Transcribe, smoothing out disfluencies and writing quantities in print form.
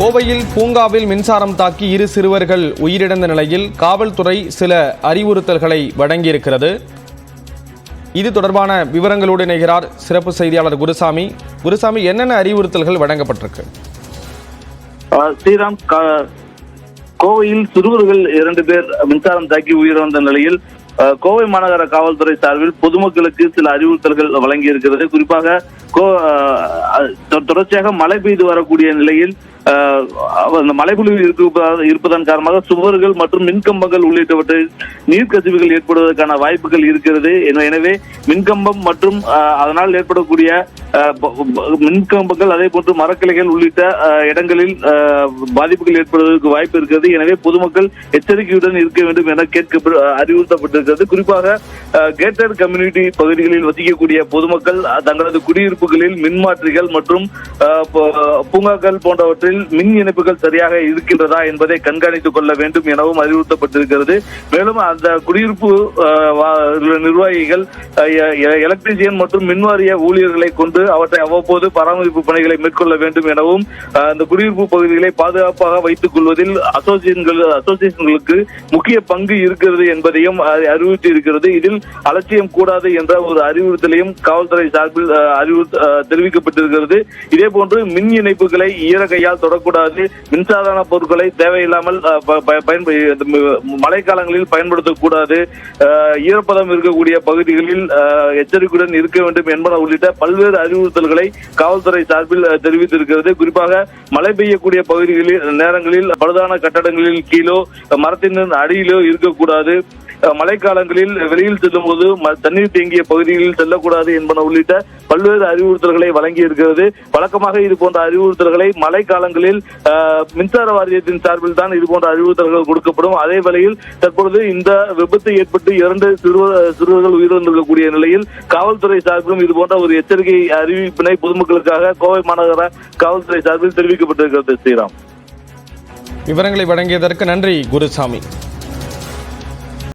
கோவையில் பூங்காவில் மின்சாரம் தாக்கி 2 சிறுவர்கள் உயிரிழந்த நிலையில் காவல்துறை சில அறிவுறுத்தல்களை வழங்கியிருக்கிறது. இது தொடர்பான விவரங்களோடு இணைகிறார் சிறப்பு செய்தியாளர் குருசாமி. குருசாமி, என்னென்ன அறிவுறுத்தல்கள் வழங்கப்பட்டிருக்கு? ஸ்ரீராம், கோவையில் சிறுவர்கள் 2 பேர் மின்சாரம் தாக்கி உயிரிழந்த நிலையில் கோவை மாநகர காவல்துறை சார்பில் பொதுமக்களுக்கு சில அறிவுறுத்தல்கள் வழங்கி இருக்கிறது. குறிப்பாக தொடர்ச்சியாக மழை பெய்து வரக்கூடிய நிலையில் மழைப்பொழிவு இருப்பதன் காரணமாக சுவர்கள் மற்றும் மின்கம்பங்கள் உள்ளிட்டவற்றில் நீர்க்கசிவுகள் ஏற்படுவதற்கான வாய்ப்புகள் இருக்கிறது. எனவே மின்கம்பம் மற்றும் அதனால் ஏற்படக்கூடிய மின்கம்பங்கள், அதே போன்று மரக்கிளைகள் உள்ளிட்ட இடங்களில் பாதிப்புகள் ஏற்படுவதற்கு வாய்ப்பு இருக்கிறது. எனவே பொதுமக்கள் எச்சரிக்கையுடன் இருக்க வேண்டும் என அறிவுறுத்தப்பட்டிருக்கிறது. குறிப்பாக கேட்டட் கம்யூனிட்டி பகுதிகளில் வசிக்கக்கூடிய பொதுமக்கள் தங்களது குடியிருப்புகளில் மின்மாற்றிகள் மற்றும் பூங்காக்கள் போன்றவற்றில் மின் இணைப்புகள் சரியாக இருக்கின்றதா என்பதை கண்காணித்துக் கொள்ள வேண்டும் எனவும் அறிவுறுத்தப்பட்டிருக்கிறது. மேலும் அந்த குடியிருப்பு நிர்வாகிகள் எலக்ட்ரீசியன் மற்றும் மின்வாரிய ஊழியர்களை கொண்டு அவற்றை அவ்வப்போது பராமரிப்பு பணிகளை மேற்கொள்ள வேண்டும் எனவும், அந்த குடியிருப்பு பகுதிகளை பாதுகாப்பாக வைத்துக் கொள்வதில் அசோசியேஷன்களுக்கு முக்கிய பங்கு இருக்கிறது என்பதையும் அறிவுறுத்தி இருக்கிறது. இதில் அலட்சியம் கூடாது என்ற ஒரு அறிவுறுத்தலையும் காவல்துறை சார்பில் தெரிவிக்கப்பட்டிருக்கிறது. இதே போன்று மின் இணைப்புகளை ஈரக்கையால் தொடக்கூடாது, மின்சாதன பொருட்களை தேவையில்லாமல் மழைக்காலங்களில் பயன்படுத்தக்கூடாது, ஈரப்பதம் இருக்கக்கூடிய பகுதிகளில் எச்சரிக்கையுடன் இருக்க வேண்டும் என்பன உள்ளிட்ட பல்வேறு அறிவுறுத்தல்களை காவல்துறை சார்பில் தெரிவித்திருக்கிறது. குறிப்பாக மழை பெய்யக்கூடிய பகுதிகளில் நேரங்களில் பழுதான கட்டடங்களில் கீழோ மரத்தின் அடியிலோ இருக்கக்கூடாது, மழைக்காலங்களில் வெளியில் செல்லும் போது தண்ணீர் தேங்கிய பகுதிகளில் செல்லக்கூடாது என்பன உள்ளிட்ட பல்வேறு அறிவுறுத்தல்களை வழங்கி இருக்கிறது. வழக்கமாக இது போன்ற அறிவுறுத்தல்களை மழை காலங்களில் மின்சார வாரியத்தின் சார்பில் தான் இது போன்ற அறிவுறுத்தல்கள் கொடுக்கப்படும். அதே வேளையில் தற்பொழுது இந்த விபத்து ஏற்பட்டு 2 சிறுவர்கள் உயிரிழந்திருக்கக்கூடிய நிலையில் காவல்துறை சார்பிலும் இது போன்ற ஒரு எச்சரிக்கை அறிவிப்பினை பொதுமக்களுக்காக கோவை மாநகர காவல்துறை சார்பில் தெரிவிக்கப்பட்டிருக்கிறது. ஸ்ரீராம், விவரங்களை வழங்கியதற்கு நன்றி குருசாமி.